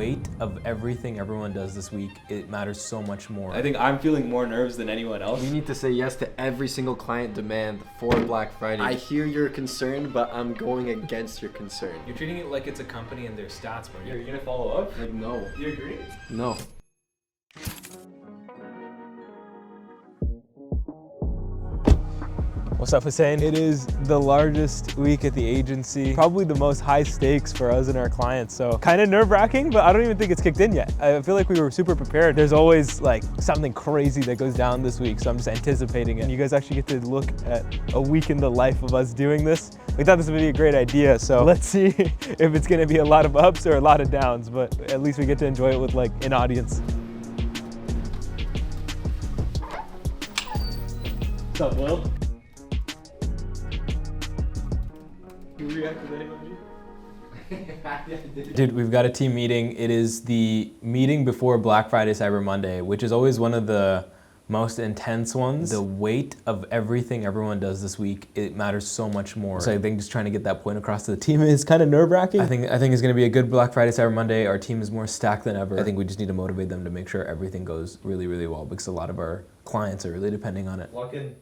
weight of everything everyone does this week, it matters so much more. I think I'm feeling more nerves than anyone else. We need to say yes to every single client demand for Black Friday. I hear your concern, but I'm going against your concern. You're treating it like it's a company and their stats, bro. You're gonna follow up? Like, no. You agree? No. What's up, Hussein? It is the largest week at the agency, probably the most high stakes for us and our clients. So kind of nerve-wracking, but I don't even think it's kicked in yet. I feel like we were super prepared. There's always like something crazy that goes down this week, so I'm just anticipating it. And you guys actually get to look at a week in the life of us doing this. We thought this would be a great idea, so let's see if it's gonna be a lot of ups or a lot of downs, but at least we get to enjoy it with like an audience. What's up, Will? Dude, we've got a team meeting. It is the meeting before Black Friday, Cyber Monday, which is always one of the most intense ones. The weight of everything everyone does this week, it matters so much more. So I think just trying to get that point across to the team is kind of nerve-wracking. I think it's gonna be a good Black Friday, Cyber Monday. Our team is more stacked than ever. I think we just need to motivate them to make sure everything goes really, really well because a lot of our clients are really depending on it. Walk in.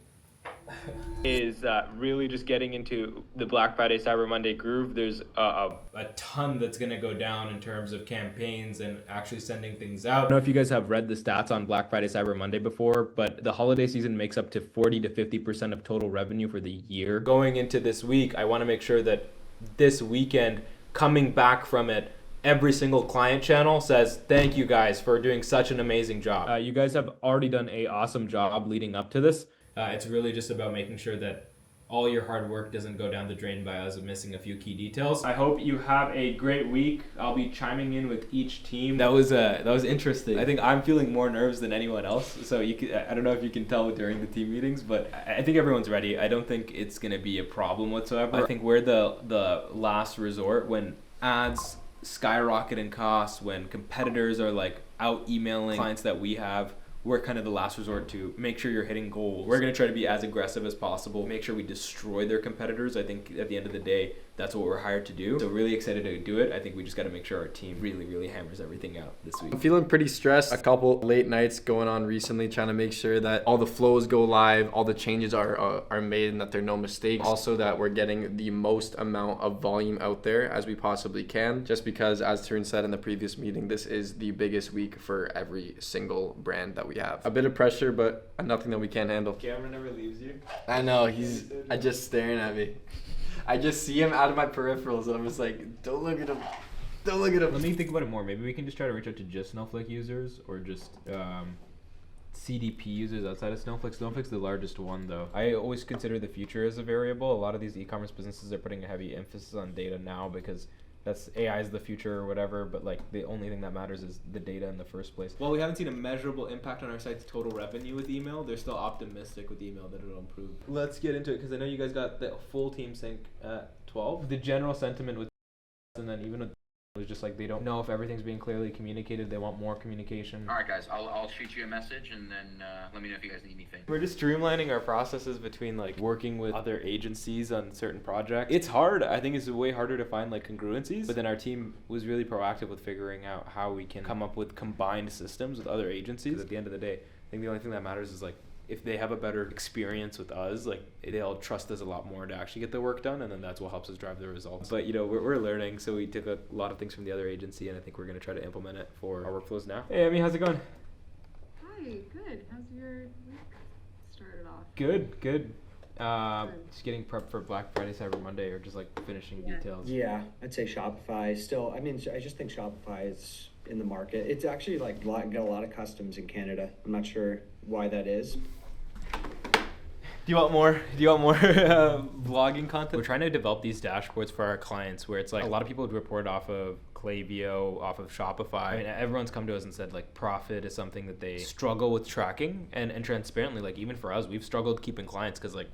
Is really just getting into the Black Friday Cyber Monday groove. There's a ton that's going to go down in terms of campaigns and actually sending things out. I don't know if you guys have read the stats on Black Friday Cyber Monday before, but the holiday season makes up to 40 to 50% of total revenue for the year. Going into this week, I want to make sure that this weekend, coming back from it, every single client channel says, thank you guys for doing such an amazing job. You guys have already done an awesome job leading up to this. It's really just about making sure that all your hard work doesn't go down the drain by us missing a few key details. I hope you have a great week. I'll be chiming in with each team. That was interesting. I think I'm feeling more nerves than anyone else. So I don't know if you can tell during the team meetings, but I think everyone's ready. I don't think it's gonna be a problem whatsoever. I think we're the last resort when ads skyrocket in costs, when competitors are like out emailing clients that we have. We're kind of the last resort to make sure you're hitting goals. We're going to try to be as aggressive as possible, make sure we destroy their competitors. I think at the end of the day, that's what we're hired to do. So really excited to do it. I think we just got to make sure our team really, really hammers everything out this week. I'm feeling pretty stressed. A couple late nights going on recently, trying to make sure that all the flows go live, all the changes are made and that there are no mistakes. Also that we're getting the most amount of volume out there as we possibly can. Just because, as Tarun said in the previous meeting, this is the biggest week for every single brand that we have. A bit of pressure, but nothing that we can't handle. Cameron never leaves you. I know, he's just staring at me. I just see him out of my peripherals and I'm just like, don't look at him. Don't look at him. Let me think about it more. Maybe we can just try to reach out to just Snowflake users or just CDP users outside of Snowflake. Snowflake's the largest one though. I always consider the future as a variable. A lot of these e-commerce businesses are putting a heavy emphasis on data now because that's AI is the future or whatever, but like the only thing that matters is the data in the first place. Well, we haven't seen a measurable impact on our site's total revenue with email. They're still optimistic with email that it'll improve. Let's get into it because I know you guys got the full team sync at 12. The general sentiment with and then even with was just like they don't know if everything's being clearly communicated. They want more communication. All right, guys, I'll shoot you a message and then let me know if you guys need anything. We're just streamlining our processes between like working with other agencies on certain projects. It's hard. I think it's way harder to find like congruencies, but then our team was really proactive with figuring out how we can come up with combined systems with other agencies. At the end of the day, I think the only thing that matters is like if they have a better experience with us, like they'll trust us a lot more to actually get the work done, and then that's what helps us drive the results. But you know, we're learning, so we took a lot of things from the other agency, and I think we're going to try to implement it for our workflows now. Hey, Amy, how's it going? Hi, good. How's your week started off? Good. Just getting prepped for Black Friday, Cyber Monday, or just like finishing details. Yeah, I'd say Shopify still. I mean, I just think Shopify is in the market. It's actually like got a lot of customs in Canada. I'm not sure why that is. Do you want more vlogging content? We're trying to develop these dashboards for our clients where it's like a lot of people would report off of Klaviyo, off of Shopify. I mean, everyone's come to us and said like profit is something that they struggle with tracking, and transparently, like even for us, we've struggled keeping clients because like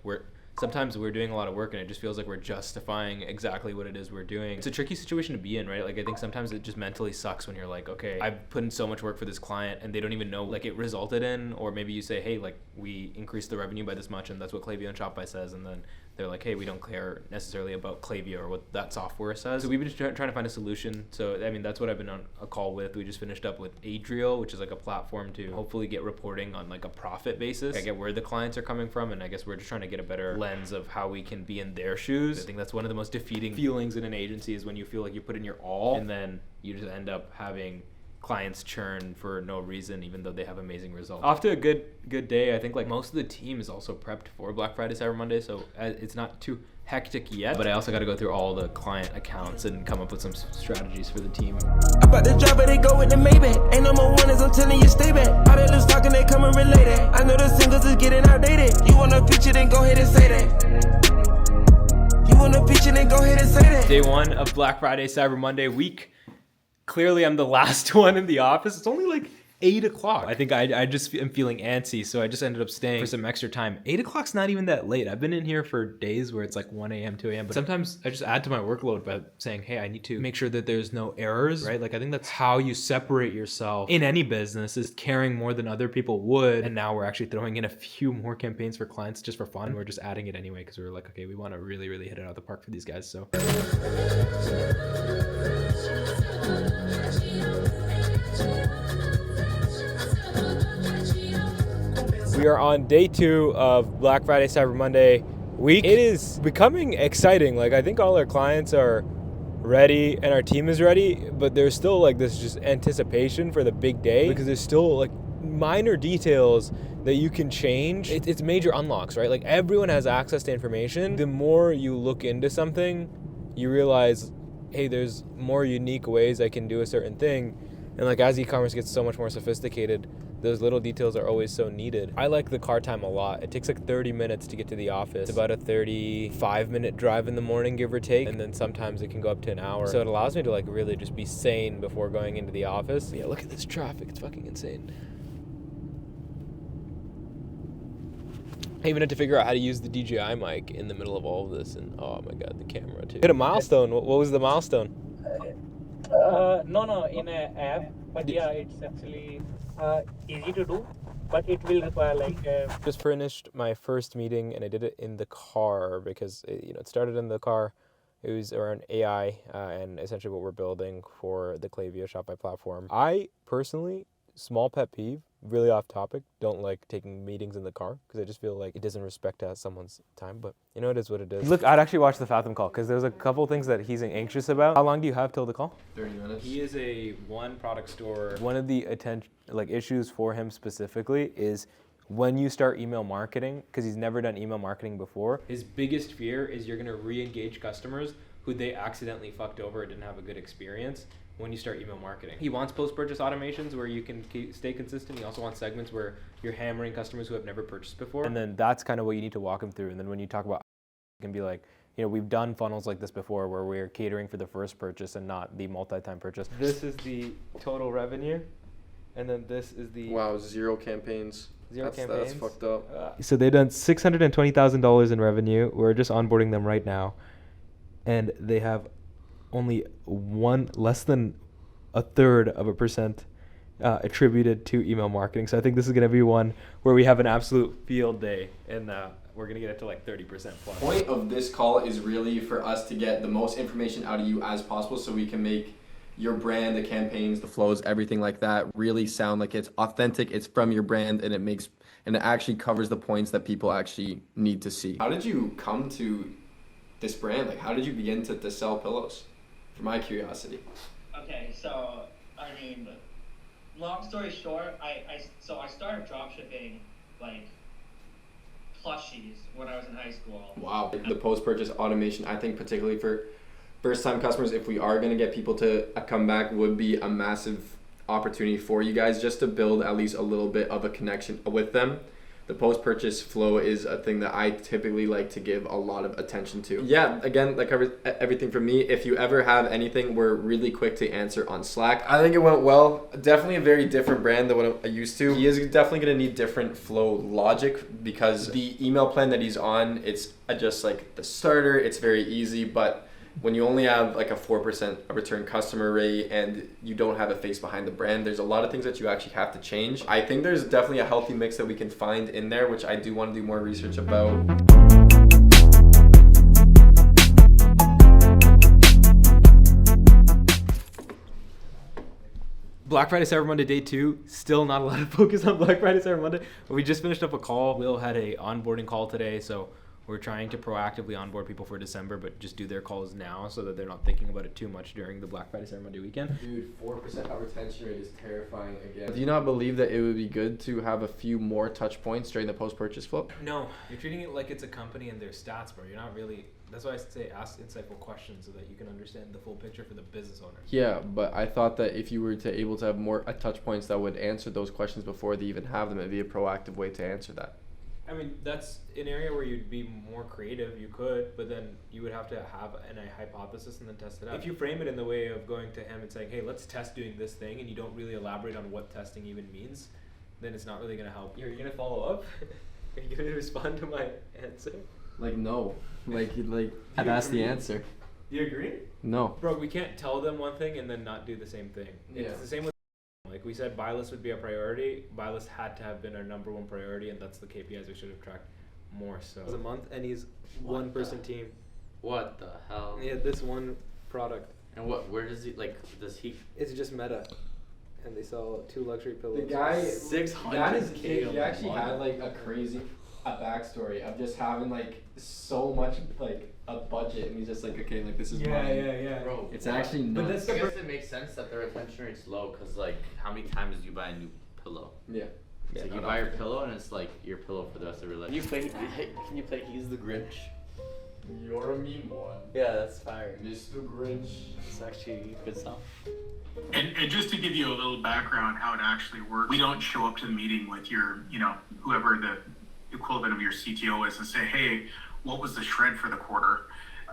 sometimes we're doing a lot of work and it just feels like we're justifying exactly what it is we're doing. It's a tricky situation to be in, right? Like I think sometimes it just mentally sucks when you're like, okay, I've put in so much work for this client and they don't even know like it resulted in, or maybe you say, hey, like we increased the revenue by this much and that's what Klaviyo and Shopify says, and then they're like, hey, we don't care necessarily about Klaviyo or what that software says. So we've been trying to find a solution. So, I mean, that's what I've been on a call with. We just finished up with Adriel, which is like a platform to hopefully get reporting on like a profit basis. I get where the clients are coming from, and I guess we're just trying to get a better lens of how we can be in their shoes. I think that's one of the most defeating feelings in an agency is when you feel like you put in your all and then you just end up having clients churn for no reason, even though they have amazing results. Off to a good day. I think like most of the team is also prepped for Black Friday, Cyber Monday, so it's not too hectic yet, but I also got to go through all the client accounts and come up with some strategies for the team. About the driver, they go with the Maybach. Ain't no more winners, I'm telling you, stay back. All that loose talking, they come and relate it. I know the singles is getting outdated. You want a picture, then go ahead and say that. You want a picture, then go ahead and say that. Day one of Black Friday, Cyber Monday week. Clearly, I'm the last one in the office. It's only like 8 o'clock. I think I just am feeling antsy, so I just ended up staying for some extra time. 8 o'clock's not even that late. I've been in here for days where it's like 1 a.m., 2 a.m., but sometimes I just add to my workload by saying, hey, I need to make sure that there's no errors, right? Like, I think that's how you separate yourself in any business, is caring more than other people would. And now we're actually throwing in a few more campaigns for clients just for fun. We're just adding it anyway because we were like, okay, we want to really, really hit it out of the park for these guys, so. We are on day 2 of Black Friday, Cyber Monday week. It is becoming exciting. Like, I think all our clients are ready and our team is ready, but there's still like this just anticipation for the big day because there's still like minor details that you can change. It's major unlocks, right? Like, everyone has access to information. The more you look into something, you realize, hey, there's more unique ways I can do a certain thing. And like, as e-commerce gets so much more sophisticated, those little details are always so needed. I like the car time a lot. It takes like 30 minutes to get to the office. It's about a 35-minute drive in the morning, give or take. And then sometimes it can go up to an hour. So it allows me to like really just be sane before going into the office. Yeah, look at this traffic. It's fucking insane. I even had to figure out how to use the DJI mic in the middle of all of this. And oh my God, the camera too. Hit a milestone. What was the milestone? No, in an app, but yeah, it's actually easy to do, but it will require like. Just finished my first meeting, and I did it in the car because it started in the car. It was around AI and essentially what we're building for the Klaviyo Shopify platform. I personally, small pet peeve, really off topic, don't like taking meetings in the car because I just feel like it doesn't respect someone's time, but it is what it is. Look, I'd actually watch the Fathom call because there's a couple things that he's anxious about. How long do you have till the call? 30 minutes. He is a one product store. One of the issues for him specifically is when you start email marketing, because he's never done email marketing before. His biggest fear is you're going to re-engage customers who they accidentally fucked over or didn't have a good experience when you start email marketing. He wants post-purchase automations where you can stay consistent. He also wants segments where you're hammering customers who have never purchased before. And then that's kind of what you need to walk him through. And then when you talk about, it can be like, we've done funnels like this before where we're catering for the first purchase and not the multi-time purchase. This is the total revenue. And then this is the... Wow, 0 campaigns. That's fucked up. So they've done $620,000 in revenue. We're just onboarding them right now. And they have only less than 1/3% attributed to email marketing. So I think this is going to be one where we have an absolute field day, and we're going to get it to like 30% plus. The point of this call is really for us to get the most information out of you as possible so we can make your brand, the campaigns, the flows, everything like that really sound like it's authentic, it's from your brand, and it actually covers the points that people actually need to see. How did you come to this brand? Like, how did you begin to sell pillows? For my curiosity. Okay, so I mean, long story short, I started dropshipping like plushies when I was in high school. Wow. The post-purchase automation, I think particularly for first-time customers, if we are going to get people to come back, would be a massive opportunity for you guys just to build at least a little bit of a connection with them. The post-purchase flow is a thing that I typically like to give a lot of attention to. Yeah, again, that covers everything from me. If you ever have anything, we're really quick to answer on Slack. I think it went well. Definitely a very different brand than what I used to. He is definitely going to need different flow logic because the email plan that he's on, it's just like the starter. It's very easy, but when you only have like a 4% return customer rate and you don't have a face behind the brand, there's a lot of things that you actually have to change. I think there's definitely a healthy mix that we can find in there, which I do want to do more research about. Black Friday, Cyber Monday, day 2. Still not a lot of focus on Black Friday, Cyber Monday. But we just finished up a call. Will had a onboarding call today, so we're trying to proactively onboard people for December, but just do their calls now so that they're not thinking about it too much during the Black Friday, Cyber Monday weekend. Dude, 4% retention rate is terrifying again. Do you not believe that it would be good to have a few more touch points during the post-purchase flow? No, you're treating it like it's a company and their stats, bro. You're not really. That's why I say ask insightful questions so that you can understand the full picture for the business owner. Yeah, but I thought that if you were to able to have more touch points that would answer those questions before they even have them, it'd be a proactive way to answer that. I mean, that's an area where you'd be more creative. You could, but then you would have to have a hypothesis and then test it out. If you frame it in the way of going to him and saying, hey, let's test doing this thing, and you don't really elaborate on what testing even means, then it's not really going to help. You're going to follow up? Are you going to respond to my answer? Like, no. Like that's the answer. Do you agree? No. Bro, we can't tell them one thing and then not do the same thing. Yeah. It's the same with, like we said, buy list would be a priority. Buy list had to have been our number 1 priority, and that's the KPIs we should have tracked more so. It was a month, and he's one person team. What the hell? Yeah, this one product. And where does he, does he? It's just Meta, and they sell 2 luxury pillows. The guy, 600K. he actually had like a crazy backstory of just having like so much like a budget, and he's just like, okay, like this is mine. Yeah. Bro, It's actually not. But that's I guess it makes sense that the retention rate's low, cause like how many times do you buy a new pillow? Yeah. It's like you buy your pillow and it's like your pillow for the rest of your life. Can you play He's the Grinch? You're a meme one. Yeah, that's fire. Mr. Grinch. It's actually good stuff. And just to give you a little background how it actually works, we don't show up to the meeting with your, whoever the equivalent of your CTO is and say, hey, what was the shred for the quarter?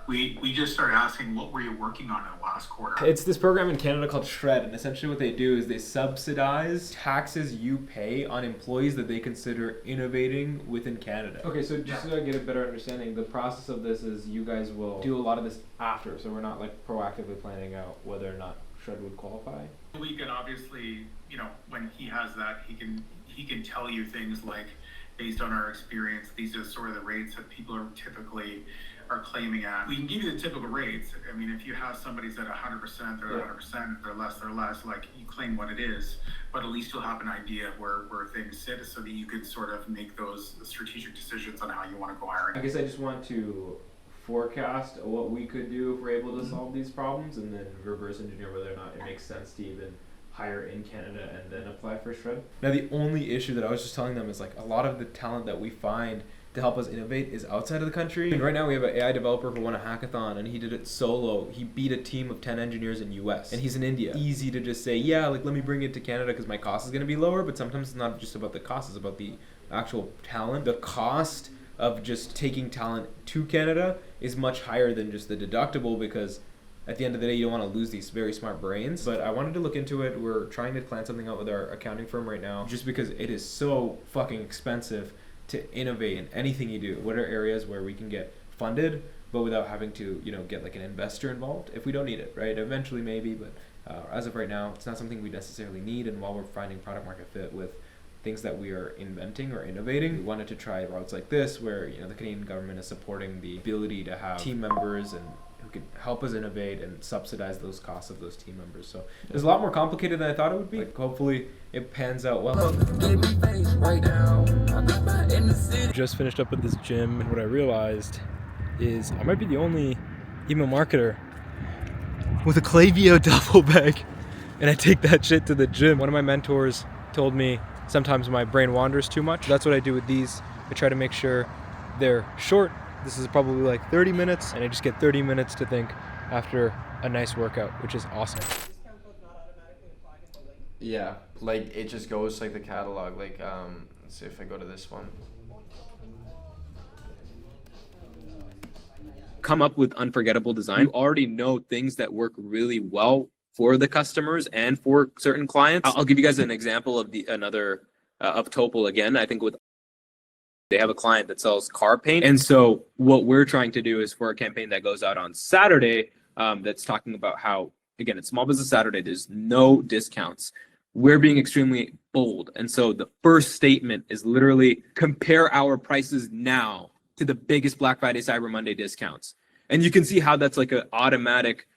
We just start asking, what were you working on in the last quarter? It's this program in Canada called SR&ED, and essentially what they do is they subsidize taxes you pay on employees that they consider innovating within Canada. Okay, so just so I get a better understanding, the process of this is you guys will do a lot of this after, so we're not like proactively planning out whether or not SR&ED would qualify. We can obviously, when he has that, he can tell you things like, based on our experience, these are sort of the rates that people are typically are claiming at. We can give you the typical rates. I mean, if you have somebody's at 100%, they're 100%, they're less, like you claim what it is, but at least you'll have an idea where things sit so that you can sort of make those strategic decisions on how you want to go hiring. I guess I just want to forecast what we could do if we're able to solve these problems, and then reverse engineer whether or not it makes sense to even hire in Canada and then apply for SR&ED. Now the only issue that I was just telling them is like a lot of the talent that we find to help us innovate is outside of the country. And right now we have an AI developer who won a hackathon, and he did it solo. He beat a team of 10 engineers in US, and he's in India. Easy to just say, yeah, like let me bring it to Canada because my cost is going to be lower, but sometimes it's not just about the cost, it's about the actual talent. The cost of just taking talent to Canada is much higher than just the deductible, because at the end of the day, you don't want to lose these very smart brains. But I wanted to look into it. We're trying to plan something out with our accounting firm right now, just because it is so fucking expensive to innovate in anything you do. What are areas where we can get funded, but without having to, get like an investor involved if we don't need it, right? Eventually maybe, but as of right now, it's not something we necessarily need. And while we're finding product market fit with things that we are inventing or innovating, we wanted to try routes like this where, the Canadian government is supporting the ability to have team members and who can help us innovate and subsidize those costs of those team members. So it's a lot more complicated than I thought it would be. Like, hopefully it pans out well. Just finished up at this gym, and what I realized is I might be the only email marketer with a Klaviyo duffel bag, and I take that shit to the gym. One of my mentors told me sometimes my brain wanders too much. That's what I do with these. I try to make sure they're short. This is probably like 30 minutes, and I just get 30 minutes to think after a nice workout, which is awesome. Yeah, like it just goes like the catalog. Like, let's see if I go to this one. Come up with unforgettable design. You already know things that work really well for the customers and for certain clients. I'll give you guys an example of of Topol again. I think they have a client that sells car paint. And so what we're trying to do is for a campaign that goes out on Saturday, that's talking about how, again, it's Small Business Saturday, there's no discounts. We're being extremely bold. And so the first statement is literally compare our prices now to the biggest Black Friday, Cyber Monday discounts. And you can see how that's like an automatic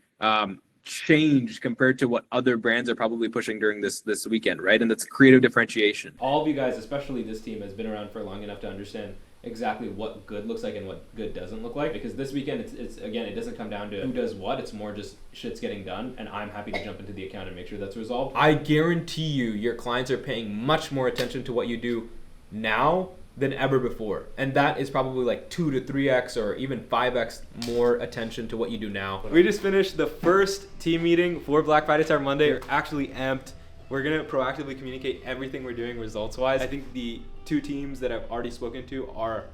changed compared to what other brands are probably pushing during this weekend, right? And that's creative differentiation. All of you guys, especially this team, has been around for long enough to understand exactly what good looks like and what good doesn't look like, because this weekend it's again, it doesn't come down to who does what, it's more just shit's getting done, and I'm happy to jump into the account and make sure that's resolved. I guarantee you your clients are paying much more attention to what you do now than ever before, and that is probably like 2 to 3x or even 5x more attention to what you do now. We just finished the first team meeting for Black Friday Cyber Monday. We're actually amped. We're gonna proactively communicate everything we're doing results-wise. I think the 2 teams that I've already spoken to are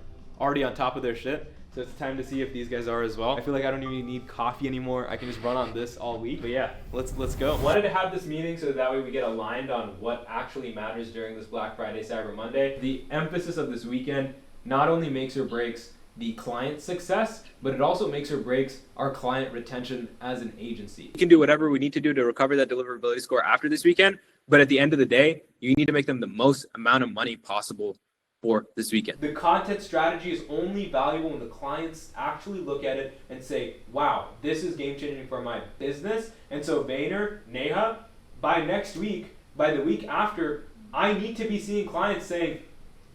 already on top of their shit, so it's time to see if these guys are as well. I feel like I don't even need coffee anymore. I can just run on this all week. But yeah, let's go. Wanted to have this meeting so that way we get aligned on what actually matters during this Black Friday Cyber Monday. The emphasis of this weekend not only makes or breaks the client's success, but it also makes or breaks our client retention as an agency. We can do whatever we need to do to recover that deliverability score after this weekend, but at the end of the day, you need to make them the most amount of money possible for this weekend. The content strategy is only valuable when the clients actually look at it and say, wow, this is game changing for my business. And so Banter, Neha, by next week, by the week after, I need to be seeing clients saying,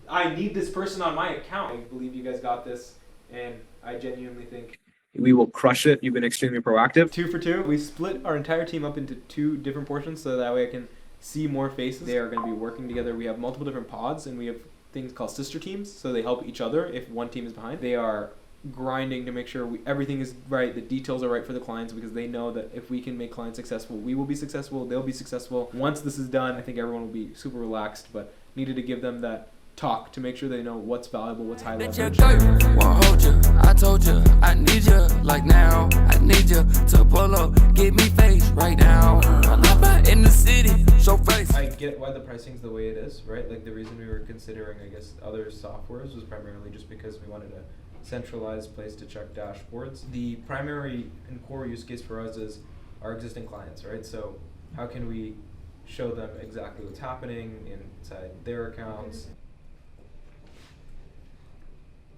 I need this person on my account. I believe you guys got this, and I genuinely think we will crush it. You've been extremely proactive. 2 for 2. We split our entire team up into 2 different portions so that way I can see more faces. They are going to be working together. We have multiple different pods, and we have things called sister teams, so they help each other if one team is behind. They are grinding to make sure everything is right, the details are right for the clients, because they know that if we can make clients successful, we will be successful, they'll be successul. Once this is done, I think everyone will be super relaxed, but needed to give them that talk to make sure they know what's valuable, what's high leverage. Won't hold you. I told you I need you like now. I need you to pull up, get me face right now. I'm out in the city, show face. I get why the pricing's the way it is, right? Like the reason we were considering, I guess, other softwares was primarily just because we wanted a centralized place to check dashboards. The primary and core use case for us is our existing clients, right? So how can we show them exactly what's happening inside their accounts?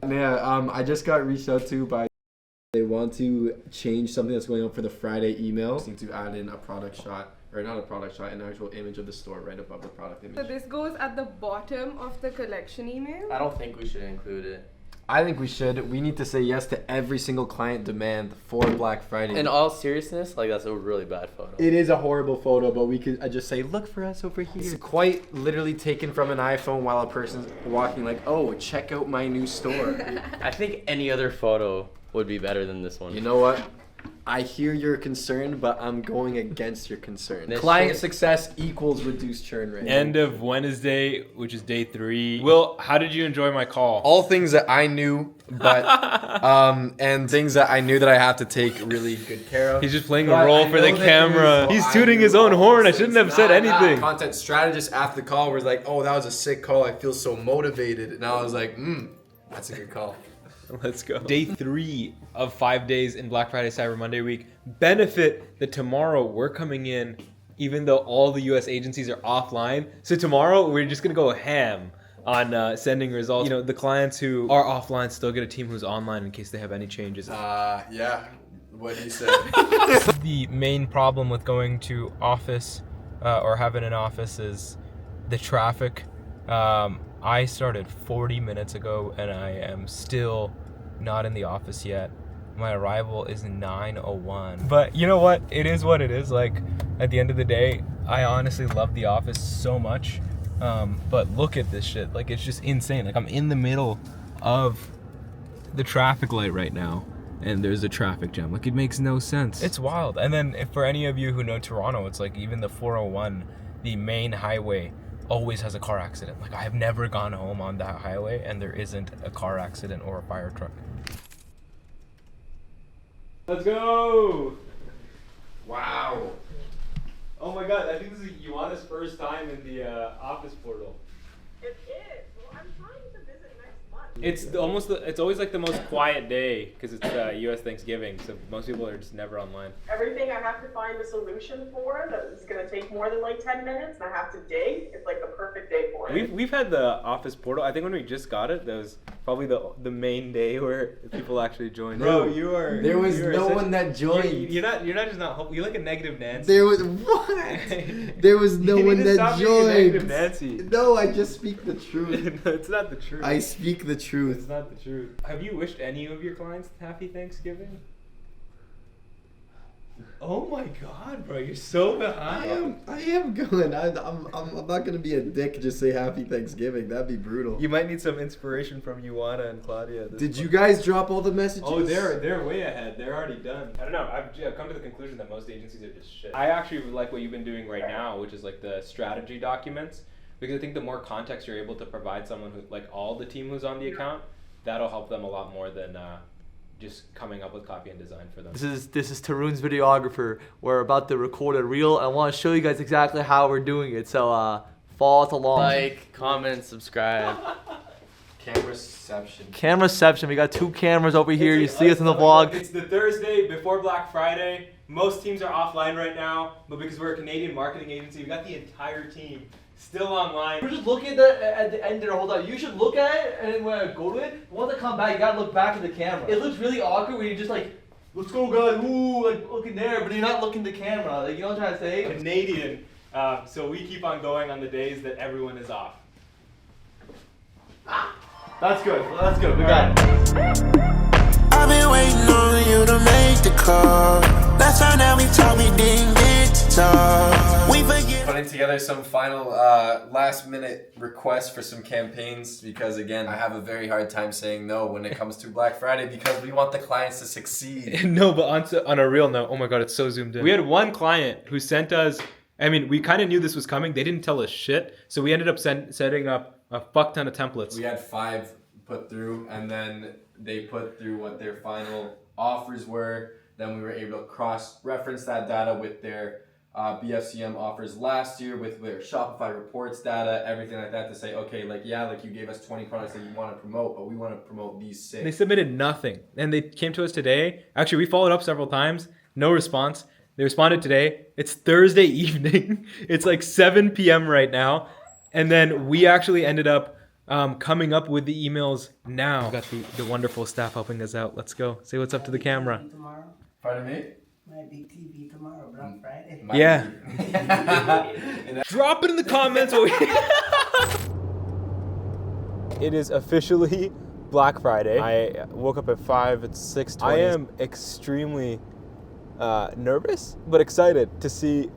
Yeah, I just got reached out to by. They want to change something that's going on for the Friday email. Just need to add in a product shot, or not a product shot, an actual image of the store right above the product image. So this goes at the bottom of the collection email? I don't think we should include it. I think we should. We need to say yes to every single client demand for Black Friday. In all seriousness, like that's a really bad photo. It is a horrible photo, but we could just say, look for us over here. It's quite literally taken from an iPhone while a person's walking like, oh, check out my new store. I think any other photo would be better than this one. You know what? I hear your concern, but I'm going against your concern. This Client shit- success equals reduced churn rate. End of Wednesday, which is day 3. Will, how did you enjoy my call? All things that I knew, but and things that I knew that I have to take really good care of. He's just playing But a role I for the know that camera. He's tooting his own horn. I shouldn't have said anything. Content strategist after the call was like, "Oh, that was a sick call. I feel so motivated." And I was like, that's a good call." Let's go. Day 3 of 5 days in Black Friday Cyber Monday week. Benefit that tomorrow we're coming in, even though all the US agencies are offline. So tomorrow we're just gonna go ham on sending results. You know, the clients who are offline still get a team who's online in case they have any changes. Yeah. What he said. The main problem with going to office or having an office is the traffic. I started 40 minutes ago and I am still not in the office yet. My arrival is 9:01. But you know what? It is what it is. Like, at the end of the day, I honestly love the office so much. But look at this shit. Like, it's just insane. Like, I'm in the middle of the traffic light right now and there's a traffic jam. Like, it makes no sense. It's wild. And then if for any of you who know Toronto, it's like even the 401, the main highway, always has a car accident. Like, I have never gone home on that highway and there isn't a car accident or a fire truck. Let's go! Wow. Oh my god, I think this is Ioana's first time in the office portal. It is. Well, I'm trying to visit next month. It's always like the most quiet day because it's US Thanksgiving, so most people are just never online. Everything I have to find a solution for that is going to take more than like 10 minutes and I have to dig, it's like the perfect day for it. We've had the office portal. I think when we just got it, that was Probably the main day where people actually joined. Bro, you are. There was you are no one that joined. You're not just not hopeful. You're like a negative Nancy. There was what? There was no You need one to that stop being a negative joined. Nancy. No, I just speak the truth. No, it's not the truth. I speak the truth. It's not the truth. Have you wished any of your clients happy Thanksgiving? Oh my God, bro, you're so behind. I am going. I'm not gonna be a dick and just say Happy Thanksgiving. That'd be brutal. You might need some inspiration from Ioana and Claudia. Did you guys drop all the messages? Oh, they're way ahead. They're already done. I don't know. I've come to the conclusion that most agencies are just shit. I actually like what you've been doing right now, which is like the strategy documents, because I think the more context you're able to provide someone who, like all the team who's on the account, that'll help them a lot more than just coming up with copy and design for them. This is Tarun's videographer. We're about to record a reel. I want to show you guys exactly how we're doing it. So follow us along. Like, comment, subscribe. Camera reception. Camera reception. We got 2 cameras over here. You see us in the vlog. It's the Thursday before Black Friday. Most teams are offline right now, but because we're a Canadian marketing agency, we got the entire team still online. We're just looking at the end there. Hold on. You should look at it, and then when I go to it, once I come back, you gotta look back at the camera. It looks really awkward when you're just like, let's go, guys. Ooh, like looking there, but you're not looking at the camera. Like, you know what I'm trying to say? Canadian. So we keep on going on the days that everyone is off. That's good. That's good. We got it. I've been waiting on you to make the call. Last time that we talked, we didn't get to talk. We forget. Putting together some final last minute requests for some campaigns because again, I have a very hard time saying no when it comes to Black Friday because we want the clients to succeed. No, but on a real note, oh my God, it's so zoomed in. We had one client who sent us, I mean, we kind of knew this was coming. They didn't tell us shit. So we ended up setting up a fuck ton of templates. We had 5 put through and then they put through what their final offers were. Then we were able to cross-reference that data with their BFCM offers last year, with their Shopify reports data, everything like that to say, okay, like, yeah, like you gave us 20 products that you want to promote, but we want to promote these 6. They submitted nothing. And they came to us today. Actually, we followed up several times. No response. They responded today. It's Thursday evening. It's like 7 p.m. right now. And then we actually ended up coming up with the emails now. We've got the wonderful staff helping us out. Let's go. Say what's up to the camera. Tomorrow. Pardon me? My big TV tomorrow, Black Friday. Yeah. Drop it in the comments. It is officially Black Friday. I woke up at 5. It's 6:20. I am extremely nervous, but excited to see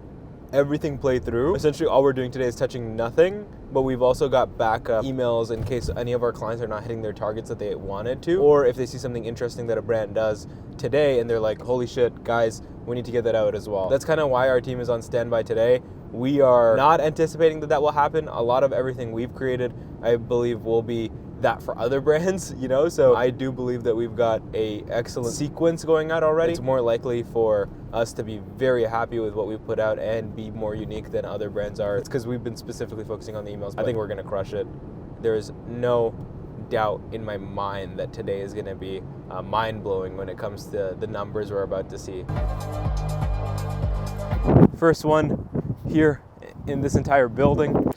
everything play through. Essentially, all we're doing today is touching nothing, but we've also got backup emails in case any of our clients are not hitting their targets that they wanted to, or if they see something interesting that a brand does today and they're like, holy shit, guys, we need to get that out as well. That's kind of why our team is on standby today. We are not anticipating that will happen. A lot of everything we've created, I believe, will be that for other brands, you know? So I do believe that we've got a excellent sequence going out already. It's more likely for us to be very happy with what we've put out and be more unique than other brands are. It's because we've been specifically focusing on the emails. I think we're gonna crush it. There's no doubt in my mind that today is gonna be mind-blowing when it comes to the numbers we're about to see. First one here in this entire building.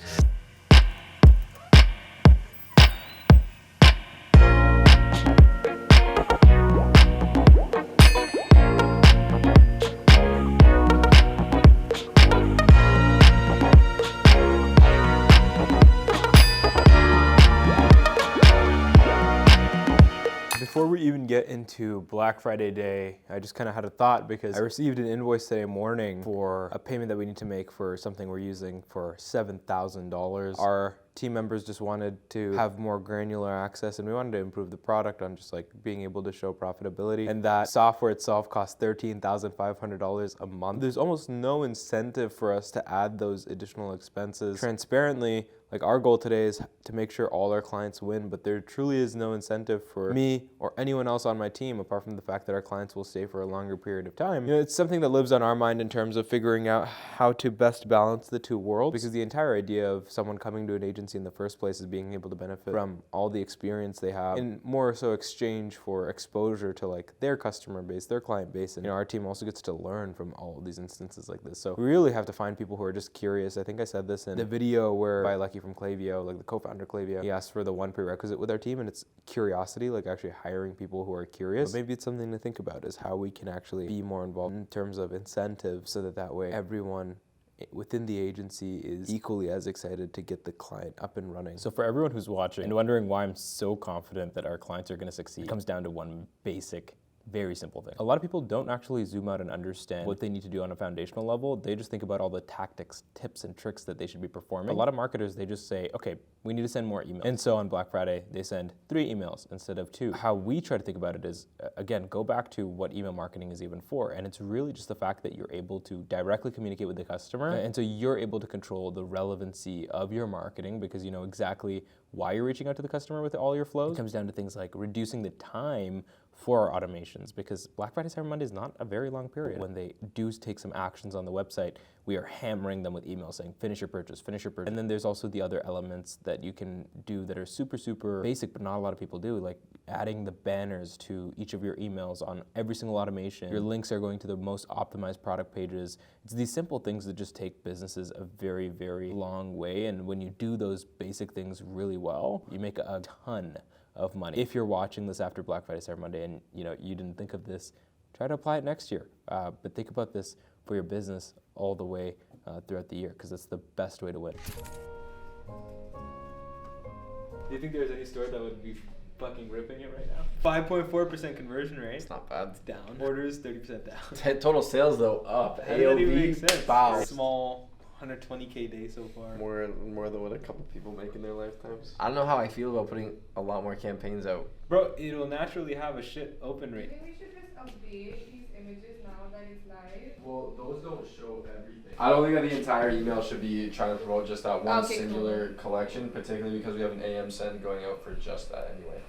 Before we even get into Black Friday day, I just kind of had a thought because I received an invoice today morning for a payment that we need to make for something we're using for $7,000. Our team members just wanted to have more granular access and we wanted to improve the product on just like being able to show profitability. And that software itself costs $13,500 a month. There's almost no incentive for us to add those additional expenses. Transparently, like our goal today is to make sure all our clients win, but there truly is no incentive for me or anyone else on my team apart from the fact that our clients will stay for a longer period of time. You know, it's something that lives on our mind in terms of figuring out how to best balance the two worlds, because the entire idea of someone coming to an agency agency in the first place is being able to benefit from all the experience they have, and more so exchange for exposure to like their customer base, their client base. And our team also gets to learn from all of these instances like this. So we really have to find people who are just curious. I think I said this in the video where by Lucky from Clavio, like the co-founder Clavio, he asked for the one prerequisite with our team, and it's curiosity, like actually hiring people who are curious. But maybe it's something to think about, is how we can actually be more involved in terms of incentives, so that way everyone within the agency is equally as excited to get the client up and running. So for everyone who's watching and wondering why I'm so confident that our clients are going to succeed, it comes down to one basic, very simple thing. A lot of people don't actually zoom out and understand what they need to do on a foundational level. They just think about all the tactics, tips, and tricks that they should be performing. A lot of marketers, they just say, okay, we need to send more emails. And so on Black Friday, they send 3 emails instead of 2. How we try to think about it is, again, go back to what email marketing is even for. And it's really just the fact that you're able to directly communicate with the customer. And so you're able to control the relevancy of your marketing, because you know exactly why you're reaching out to the customer with all your flows. It comes down to things like reducing the time for our automations, because Black Friday, Cyber Monday is not a very long period. When they do take some actions on the website, we are hammering them with emails saying, finish your purchase, finish your purchase. And then there's also the other elements that you can do that are super, super basic, but not a lot of people do, like adding the banners to each of your emails on every single automation. Your links are going to the most optimized product pages. It's these simple things that just take businesses a very, very long way. And when you do those basic things really well, you make a ton of money. If you're watching this after Black Friday, Cyber Monday, and you didn't think of this, try to apply it next year. But think about this for your business all the way throughout the year, because it's the best way to win. Do you think there's any store that would be fucking ripping it right now? 5.4% conversion rate. It's not bad. It's down. Orders 30% down. Total sales though up. How does that even make AOV, sense? wow. Small 120K day so far. More than what a couple people make in their lifetimes. I don't know how I feel about putting a lot more campaigns out. Bro, it'll naturally have a shit open rate. I think we should just update these images now that it's live. Well, those don't show everything. I don't think that the entire email should be trying to promote just that one singular collection, particularly because we have an AM send going out for just that anyway.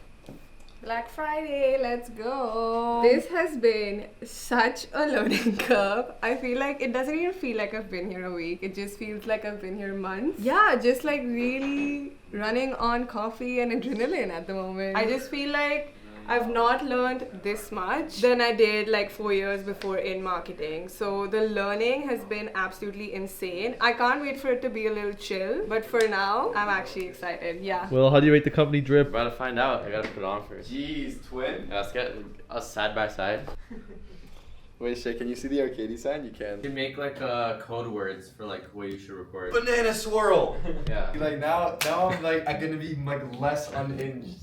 Black Friday, let's go. This has been such a learning curve. I feel like it doesn't even feel like I've been here a week. It just feels like I've been here months. Yeah, just like really running on coffee and adrenaline at the moment. I just feel like I've not learned this much than I did like 4 years before in marketing. So the learning has been absolutely insane. I can't wait for it to be a little chill, but for now, I'm actually excited. Yeah. Well, how do you rate the company drip? We're about to find out. I gotta put it on first. Jeez, twin. Yeah, let's get us side by side. Wait, Shay, can you see the Arcady sign? You can. You can make like code words for like what you should record. Banana swirl. Yeah. Like now I'm like I'm gonna be like less unhinged.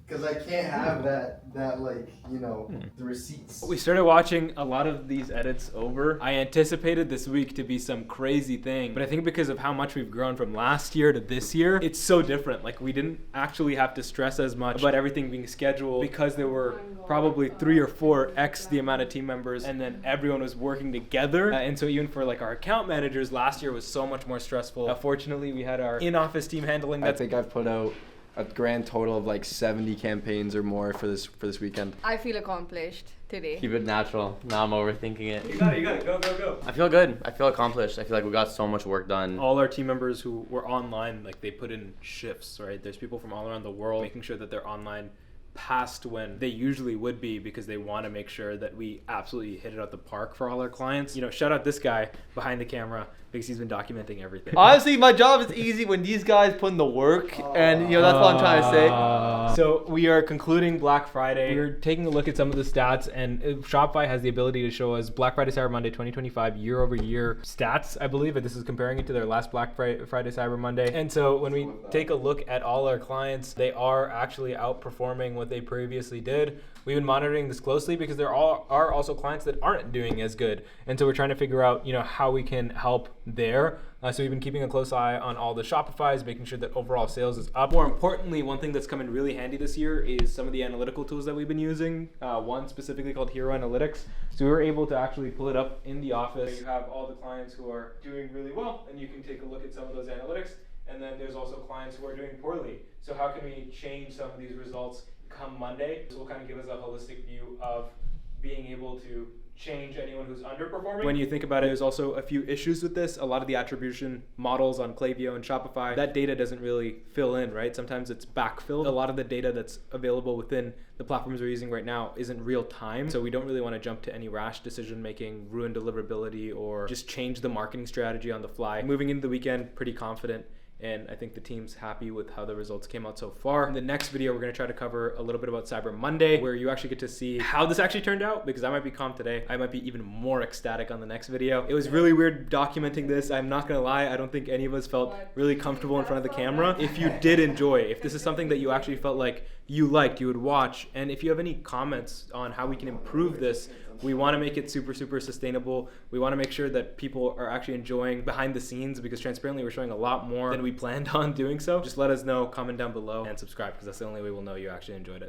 Because I can't have that like, the receipts. We started watching a lot of these edits over. I anticipated this week to be some crazy thing, but I think because of how much we've grown from last year to this year, it's so different. Like we didn't actually have to stress as much about everything being scheduled, because there were probably 3 or 4x the amount of team members, and then everyone was working together. And so even for like our account managers, last year was so much more stressful. Fortunately, we had our in-office team handling that. I think I've put out a grand total of like 70 campaigns or more for this weekend. I feel accomplished today. Keep it natural. Now I'm overthinking it. You got it. Go. I feel good. I feel accomplished. I feel like we got so much work done. All our team members who were online, like they put in shifts, right? There's people from all around the world making sure that they're online past when they usually would be, because they want to make sure that we absolutely hit it out the park for all our clients. Shout out this guy behind the camera, because he's been documenting everything. Honestly, my job is easy when these guys put in the work, and that's what I'm trying to say. So we are concluding Black Friday. We're taking a look at some of the stats, and Shopify has the ability to show us Black Friday, Cyber Monday 2025 year-over-year stats, I believe, and this is comparing it to their last Black Friday, Cyber Monday. And so when we take a look at all our clients, they are actually outperforming what they previously did. We've been monitoring this closely because there are also clients that aren't doing as good. And so we're trying to figure out, how we can help there. So we've been keeping a close eye on all the Shopifys, making sure that overall sales is up. More importantly, one thing that's come in really handy this year is some of the analytical tools that we've been using. One specifically called Hero Analytics. So we were able to actually pull it up in the office. You have all the clients who are doing really well, and you can take a look at some of those analytics. And then there's also clients who are doing poorly. So how can we change some of these results come Monday? This will kind of give us a holistic view of being able to change anyone who's underperforming. When you think about it, there's also a few issues with this. A lot of the attribution models on Klaviyo and Shopify, that data doesn't really fill in, right? Sometimes it's backfilled. A lot of the data that's available within the platforms we're using right now isn't real time, so we don't really want to jump to any rash decision making, ruin deliverability, or just change the marketing strategy on the fly. Moving into the weekend, pretty confident, and I think the team's happy with how the results came out so far. In the next video, we're gonna try to cover a little bit about Cyber Monday, where you actually get to see how this actually turned out, because I might be calm today. I might be even more ecstatic on the next video. It was really weird documenting this. I'm not gonna lie, I don't think any of us felt really comfortable in front of the camera. If you did enjoy, if this is something that you actually felt like you liked, you would watch, and if you have any comments on how we can improve this, we want to make it super, super sustainable. We want to make sure that people are actually enjoying behind the scenes, because transparently we're showing a lot more than we planned on doing so. Just let us know, comment down below, and subscribe, because that's the only way we'll know you actually enjoyed it.